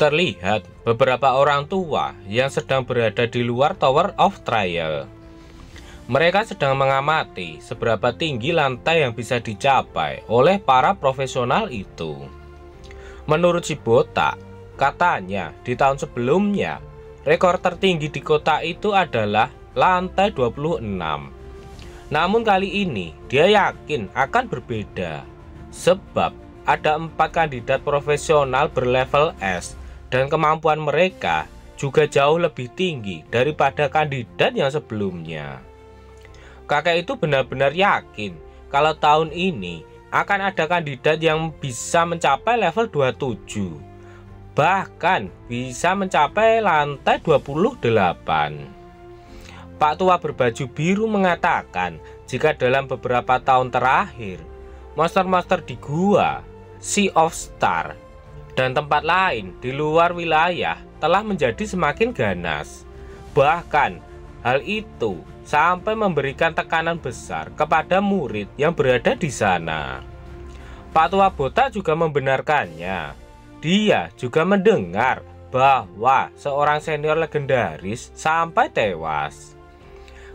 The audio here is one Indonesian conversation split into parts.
Dokter lihat beberapa orang tua yang sedang berada di luar Tower of Trial. Mereka sedang mengamati seberapa tinggi lantai yang bisa dicapai oleh para profesional itu. Menurut si botak, katanya di tahun sebelumnya rekor tertinggi di kota itu adalah lantai 26. Namun kali ini dia yakin akan berbeda, sebab ada 4 kandidat profesional berlevel S dan kemampuan mereka juga jauh lebih tinggi daripada kandidat yang sebelumnya. Kakek itu benar-benar yakin kalau tahun ini akan ada kandidat yang bisa mencapai level 27, bahkan bisa mencapai lantai 28. Pak tua berbaju biru mengatakan jika dalam beberapa tahun terakhir monster-monster di gua Sea of Star dan tempat lain di luar wilayah telah menjadi semakin ganas. Bahkan hal itu sampai memberikan tekanan besar kepada murid yang berada di sana. Pak tua botak juga membenarkannya. Dia juga mendengar bahwa seorang senior legendaris sampai tewas.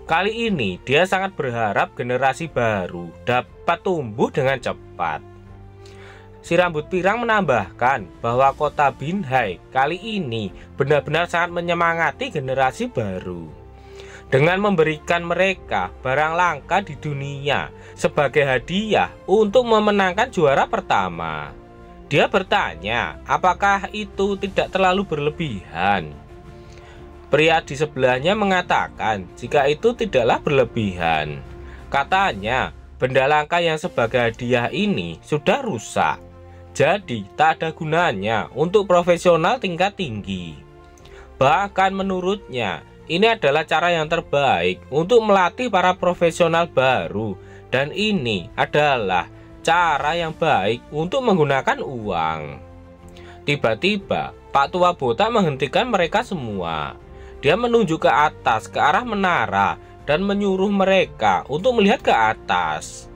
Kali ini dia sangat berharap generasi baru dapat tumbuh dengan cepat. Si rambut pirang menambahkan bahwa kota Binhai kali ini benar-benar sangat menyemangati generasi baru dengan memberikan mereka barang langka di dunia sebagai hadiah untuk memenangkan juara pertama. Dia bertanya, apakah itu tidak terlalu berlebihan? Pria di sebelahnya mengatakan jika itu tidaklah berlebihan. Katanya, benda langka yang sebagai hadiah ini sudah rusak, jadi tak ada gunanya untuk profesional tingkat tinggi. Bahkan menurutnya, ini adalah cara yang terbaik untuk melatih para profesional baru, dan ini adalah cara yang baik untuk menggunakan uang. Tiba-tiba, Pak tua botak menghentikan mereka semua. Dia menunjuk ke atas, ke arah menara, dan menyuruh mereka untuk melihat ke atas.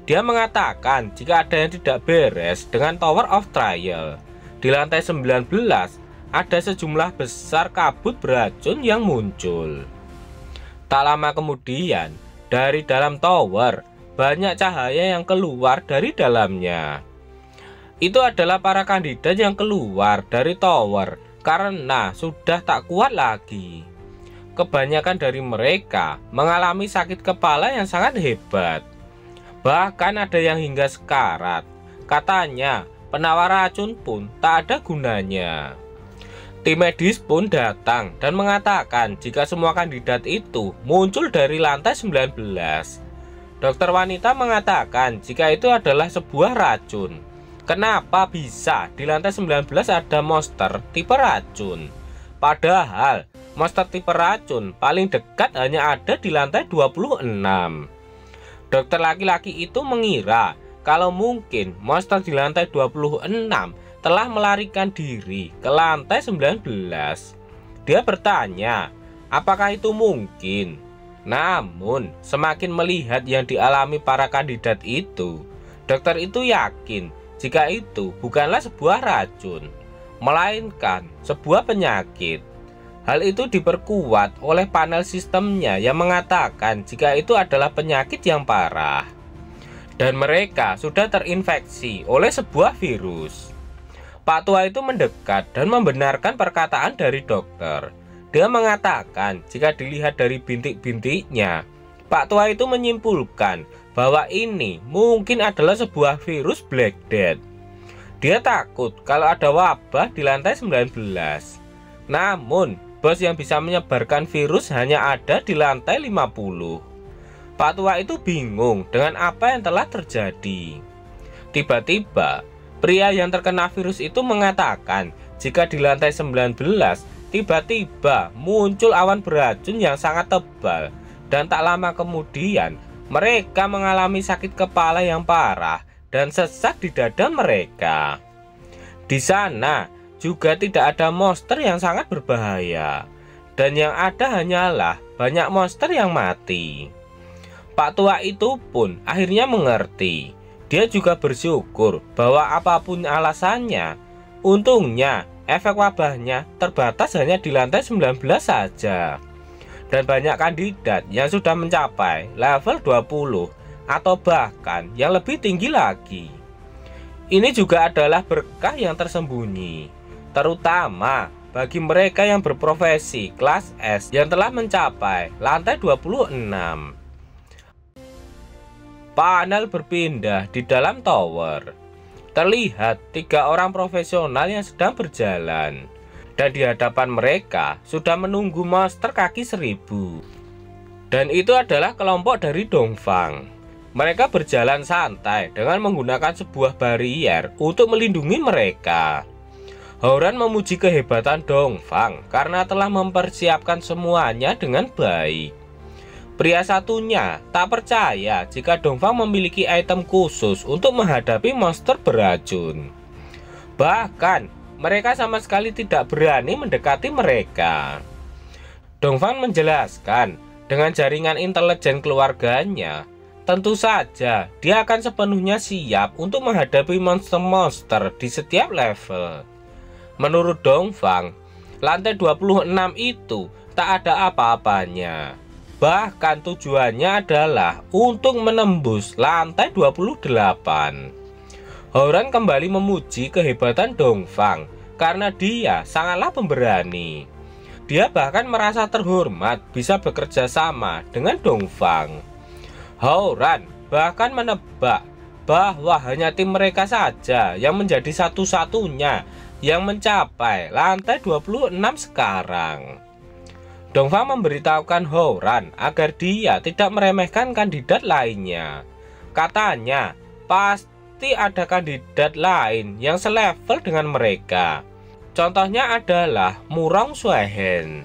Dia mengatakan jika ada yang tidak beres dengan Tower of Trial. Di lantai 19, ada sejumlah besar kabut beracun yang muncul. Tak lama kemudian, dari dalam tower, banyak cahaya yang keluar dari dalamnya. Itu adalah para kandidat yang keluar dari tower karena sudah tak kuat lagi. Kebanyakan dari mereka mengalami sakit kepala yang sangat hebat. Bahkan ada yang hingga sekarat. Katanya, penawar racun pun tak ada gunanya. Tim medis pun datang dan mengatakan jika semua kandidat itu muncul dari lantai 19. Dokter wanita mengatakan jika itu adalah sebuah racun. Kenapa bisa di lantai 19 ada monster tipe racun? Padahal monster tipe racun paling dekat hanya ada di lantai 26. Dokter laki-laki itu mengira kalau mungkin monster di lantai 26 telah melarikan diri ke lantai 19. Dia bertanya, apakah itu mungkin? Namun, semakin melihat yang dialami para kandidat itu, dokter itu yakin jika itu bukanlah sebuah racun, melainkan sebuah penyakit. Hal itu diperkuat oleh panel sistemnya yang mengatakan jika itu adalah penyakit yang parah, dan mereka sudah terinfeksi oleh sebuah virus. Pak tua itu mendekat dan membenarkan perkataan dari dokter. Dia mengatakan jika dilihat dari bintik-bintiknya, Pak tua itu menyimpulkan bahwa ini mungkin adalah sebuah virus Black Death. Dia takut kalau ada wabah di lantai 19. Namun, bos yang bisa menyebarkan virus hanya ada di lantai 50. Pak tua itu bingung dengan apa yang telah terjadi. Tiba-tiba, pria yang terkena virus itu mengatakan jika di lantai 19 tiba-tiba muncul awan beracun yang sangat tebal, dan tak lama kemudian mereka mengalami sakit kepala yang parah dan sesak di dada mereka. Di sana juga tidak ada monster yang sangat berbahaya, dan yang ada hanyalah banyak monster yang mati. Pak tua itu pun akhirnya mengerti. Dia juga bersyukur bahwa apapun alasannya, untungnya efek wabahnya terbatas hanya di lantai 19 saja. Dan banyak kandidat yang sudah mencapai level 20 atau bahkan yang lebih tinggi lagi. Ini juga adalah berkah yang tersembunyi, terutama bagi mereka yang berprofesi kelas S yang telah mencapai lantai 26. Panel berpindah di dalam tower. Terlihat 3 orang profesional yang sedang berjalan, dan di hadapan mereka sudah menunggu monster kaki 1000. Dan itu adalah kelompok dari Dongfang. Mereka berjalan santai dengan menggunakan sebuah barrier untuk melindungi mereka. Houran memuji kehebatan Dongfang karena telah mempersiapkan semuanya dengan baik. Pria satunya tak percaya jika Dongfang memiliki item khusus untuk menghadapi monster beracun. Bahkan, mereka sama sekali tidak berani mendekati mereka. Dongfang menjelaskan, dengan jaringan intelijen keluarganya, tentu saja dia akan sepenuhnya siap untuk menghadapi monster-monster di setiap level. Menurut Dongfang, lantai 26 itu tak ada apa-apanya. Bahkan tujuannya adalah untuk menembus lantai 28. Houran kembali memuji kehebatan Dongfang karena dia sangatlah pemberani. Dia bahkan merasa terhormat bisa bekerja sama dengan Dongfang. Houran bahkan menebak bahwa hanya tim mereka saja yang menjadi satu-satunya yang mencapai lantai 26 sekarang. Dongfang memberitahukan Houran agar dia tidak meremehkan kandidat lainnya. Katanya, pasti ada kandidat lain yang selevel dengan mereka. Contohnya adalah Murong Suehen.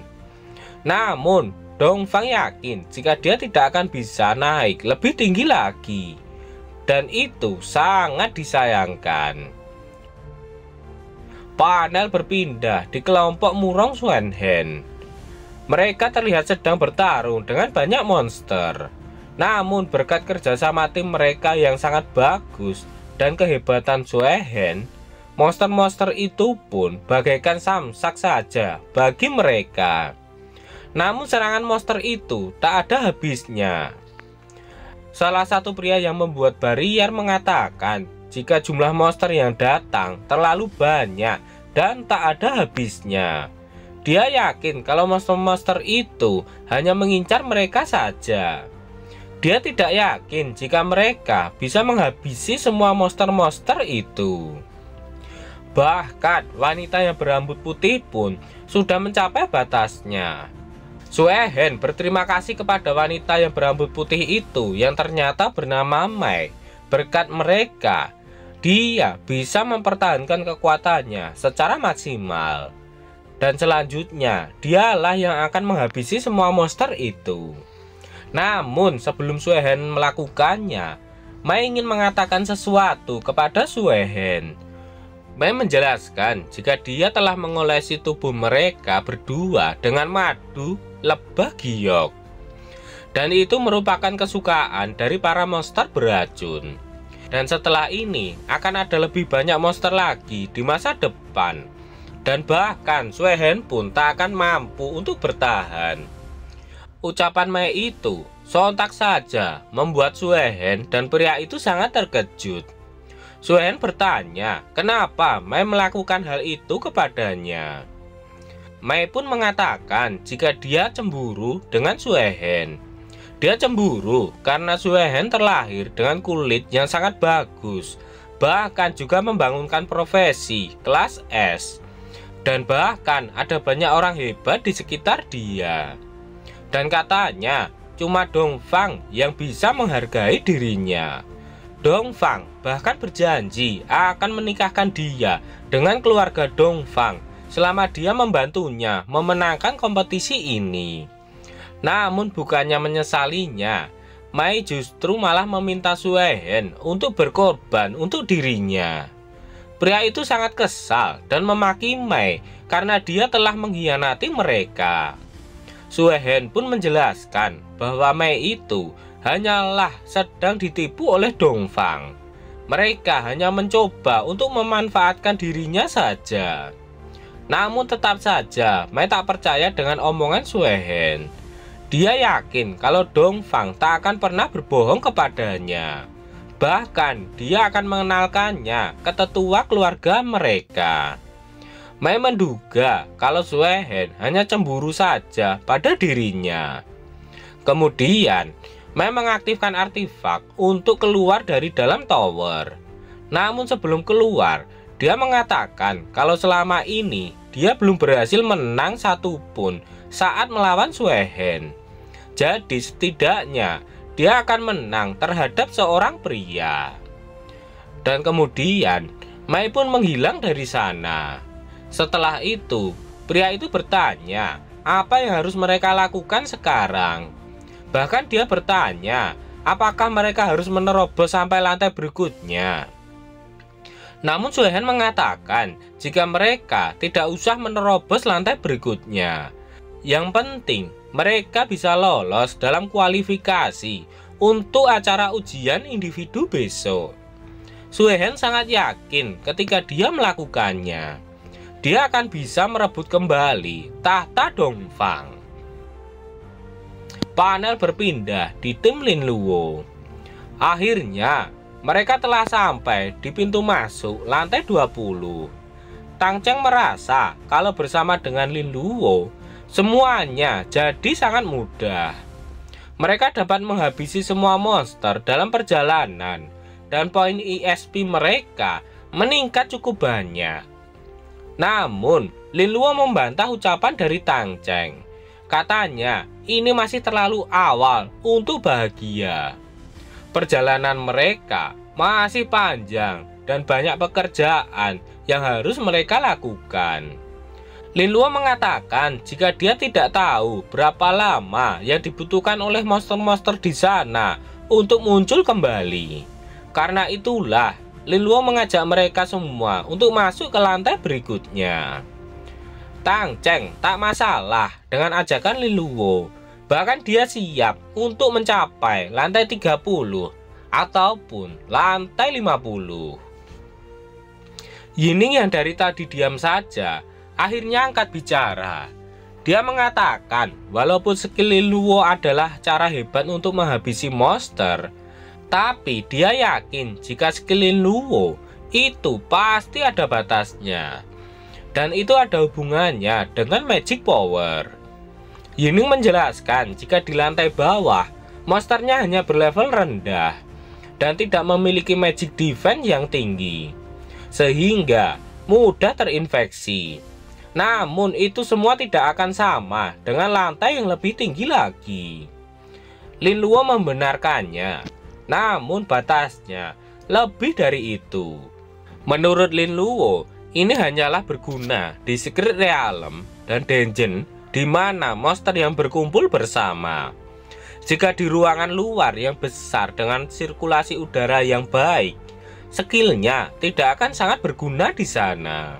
Namun, Dongfang yakin jika dia tidak akan bisa naik lebih tinggi lagi. Dan itu sangat disayangkan. Panel berpindah di kelompok Murong Suehen. Mereka terlihat sedang bertarung dengan banyak monster. Namun berkat kerjasama tim mereka yang sangat bagus dan kehebatan Suehen, monster-monster itu pun bagaikan samsak saja bagi mereka. Namun serangan monster itu tak ada habisnya. Salah satu pria yang membuat barrier mengatakan jika jumlah monster yang datang terlalu banyak dan tak ada habisnya. Dia yakin kalau monster-monster itu hanya mengincar mereka saja. Dia tidak yakin jika mereka bisa menghabisi semua monster-monster itu. Bahkan wanita yang berambut putih pun sudah mencapai batasnya. Suehen berterima kasih kepada wanita yang berambut putih itu yang ternyata bernama Mai. Berkat mereka, dia bisa mempertahankan kekuatannya secara maksimal. Dan selanjutnya, dialah yang akan menghabisi semua monster itu. Namun, sebelum Suehen melakukannya, Mai ingin mengatakan sesuatu kepada Suehen. Mai menjelaskan jika dia telah mengolesi tubuh mereka berdua dengan madu lebah giok. Dan itu merupakan kesukaan dari para monster beracun. Dan setelah ini, akan ada lebih banyak monster lagi di masa depan. Dan bahkan Suehen pun tak akan mampu untuk bertahan. Ucapan Mai itu sontak saja membuat Suehen dan pria itu sangat terkejut. Suehen bertanya kenapa Mai melakukan hal itu kepadanya. Mai pun mengatakan jika dia cemburu dengan Suehen. Dia cemburu karena Suehen terlahir dengan kulit yang sangat bagus, bahkan juga membangunkan profesi kelas S. Dan bahkan ada banyak orang hebat di sekitar dia. Dan katanya cuma Dongfang yang bisa menghargai dirinya. Dongfang bahkan berjanji akan menikahkan dia dengan keluarga Dongfang selama dia membantunya memenangkan kompetisi ini. Namun bukannya menyesalinya, Mai justru malah meminta Suehen untuk berkorban untuk dirinya. Pria itu sangat kesal dan memaki Mai karena dia telah mengkhianati mereka. Suehen pun menjelaskan bahwa Mai itu hanyalah sedang ditipu oleh Dongfang. Mereka hanya mencoba untuk memanfaatkan dirinya saja. Namun tetap saja Mei tak percaya dengan omongan Suehen. Dia yakin kalau Dongfang tak akan pernah berbohong kepadanya. Bahkan dia akan mengenalkannya ke tetua keluarga mereka. Mei menduga kalau Suehen hanya cemburu saja pada dirinya. Kemudian Mei mengaktifkan artefak untuk keluar dari dalam tower. Namun sebelum keluar, dia mengatakan kalau selama ini dia belum berhasil menang satupun saat melawan Suehen. Jadi setidaknya dia akan menang terhadap seorang pria. Dan kemudian Mei pun menghilang dari sana. Setelah itu, pria itu bertanya apa yang harus mereka lakukan sekarang. Bahkan dia bertanya apakah mereka harus menerobos sampai lantai berikutnya. Namun Suehen mengatakan jika mereka tidak usah menerobos lantai berikutnya. Yang penting mereka bisa lolos dalam kualifikasi untuk acara ujian individu besok. Suehen sangat yakin ketika dia melakukannya, dia akan bisa merebut kembali tahta Dongfang. Panel berpindah di tim Lin Luo. Akhirnya mereka telah sampai di pintu masuk lantai 20. Tang Cheng merasa kalau bersama dengan Lin Luo semuanya jadi sangat mudah. Mereka dapat menghabisi semua monster dalam perjalanan, dan poin ESP mereka meningkat cukup banyak. Namun, Lin Luo membantah ucapan dari Tang Cheng. Katanya, ini masih terlalu awal untuk bahagia. Perjalanan mereka masih panjang dan banyak pekerjaan yang harus mereka lakukan. Lin Luo mengatakan jika dia tidak tahu berapa lama yang dibutuhkan oleh monster-monster di sana untuk muncul kembali. Karena itulah Lin Luo mengajak mereka semua untuk masuk ke lantai berikutnya. Tang Cheng tak masalah dengan ajakan Lin Luo. Bahkan dia siap untuk mencapai lantai 30 ataupun lantai 50. Yining yang dari tadi diam saja akhirnya angkat bicara. Dia mengatakan walaupun skill Lin Luo adalah cara hebat untuk menghabisi monster, tapi dia yakin jika skill Lin Luo itu pasti ada batasnya. Dan itu ada hubungannya dengan magic power. Yining menjelaskan jika di lantai bawah monsternya hanya berlevel rendah dan tidak memiliki magic defense yang tinggi, sehingga mudah terinfeksi. Namun itu semua tidak akan sama dengan lantai yang lebih tinggi lagi. Lin Luo membenarkannya, namun batasnya lebih dari itu. Menurut Lin Luo, ini hanyalah berguna di Secret Realm dan Dungeon di mana monster yang berkumpul bersama. Jika di ruangan luar yang besar dengan sirkulasi udara yang baik, skillnya tidak akan sangat berguna di sana.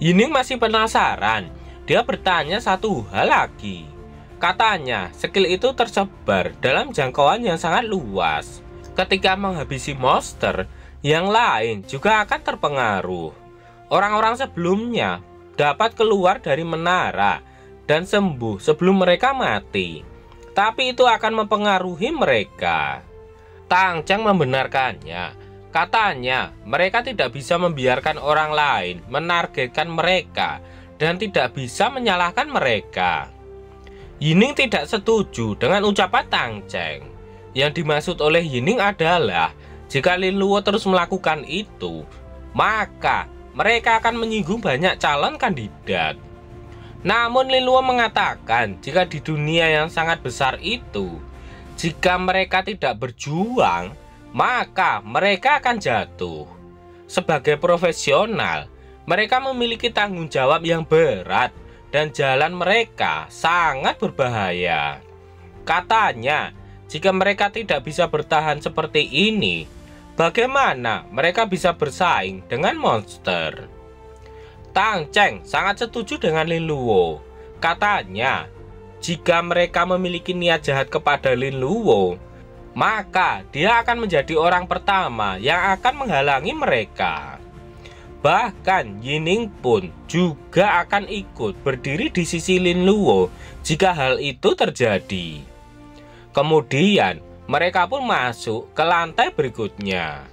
Yining masih penasaran. Dia bertanya satu hal lagi. Katanya skill itu tersebar dalam jangkauan yang sangat luas. Ketika menghabisi monster, yang lain juga akan terpengaruh. Orang-orang sebelumnya dapat keluar dari menara dan sembuh sebelum mereka mati, tapi itu akan mempengaruhi mereka. Tang Cheng membenarkannya. Katanya mereka tidak bisa membiarkan orang lain menargetkan mereka dan tidak bisa menyalahkan mereka. Yining tidak setuju dengan ucapan Tang Cheng. Yang dimaksud oleh Yining adalah jika Lin Luo terus melakukan itu, maka mereka akan menyinggung banyak calon kandidat. Namun Lin Luo mengatakan jika di dunia yang sangat besar itu, jika mereka tidak berjuang, maka mereka akan jatuh. Sebagai profesional, mereka memiliki tanggung jawab yang berat dan jalan mereka sangat berbahaya. Katanya, jika mereka tidak bisa bertahan seperti ini, bagaimana mereka bisa bersaing dengan monster? Tang Cheng sangat setuju dengan Lin Luo. Katanya, jika mereka memiliki niat jahat kepada Lin Luo, maka dia akan menjadi orang pertama yang akan menghalangi mereka. Bahkan Yining pun juga akan ikut berdiri di sisi Lin Luo jika hal itu terjadi. Kemudian mereka pun masuk ke lantai berikutnya.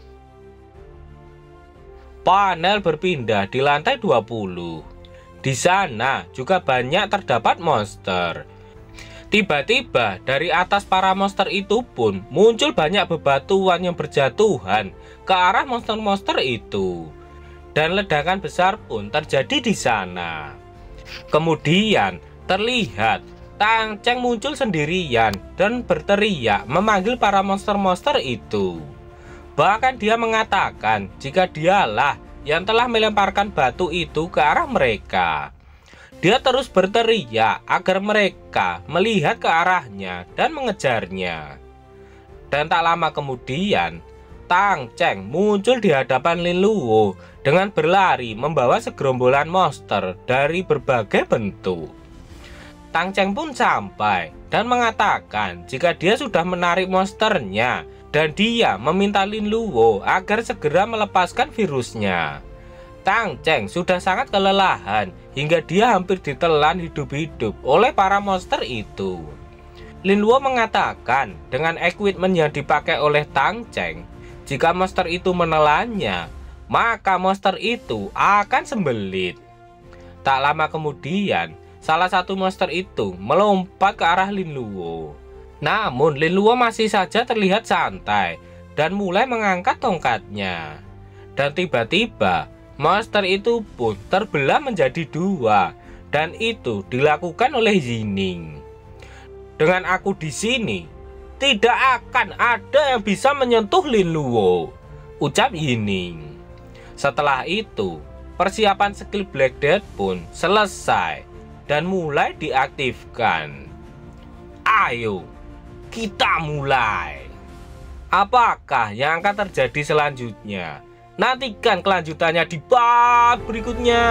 Panel berpindah di lantai 20. Di sana juga banyak terdapat monster. Tiba-tiba dari atas para monster itu pun muncul banyak bebatuan yang berjatuhan ke arah monster-monster itu. Dan ledakan besar pun terjadi di sana. Kemudian terlihat Tang Cheng muncul sendirian dan berteriak memanggil para monster-monster itu. Bahkan dia mengatakan jika dialah yang telah melemparkan batu itu ke arah mereka. Dia terus berteriak agar mereka melihat ke arahnya dan mengejarnya. Dan tak lama kemudian, Tang Cheng muncul di hadapan Lin Luo dengan berlari membawa segerombolan monster dari berbagai bentuk. Tang Cheng pun sampai dan mengatakan jika dia sudah menarik monsternya dan dia meminta Lin Luo agar segera melepaskan virusnya. Tang Cheng sudah sangat kelelahan hingga dia hampir ditelan hidup-hidup oleh para monster itu. Lin Luo mengatakan dengan equipment yang dipakai oleh Tang Cheng, jika monster itu menelannya, maka monster itu akan sembelit. Tak lama kemudian, salah satu monster itu melompat ke arah Lin Luo. Namun Lin Luo masih saja terlihat santai dan mulai mengangkat tongkatnya. Dan tiba-tiba monster itu pun terbelah menjadi dua, dan itu dilakukan oleh Yining. Dengan aku di sini, tidak akan ada yang bisa menyentuh Lin Luo, ucap Yining. Setelah itu, persiapan skill Black Death pun selesai dan mulai diaktifkan. Ayo, kita mulai. Apakah yang akan terjadi selanjutnya? Nantikan kelanjutannya di part berikutnya.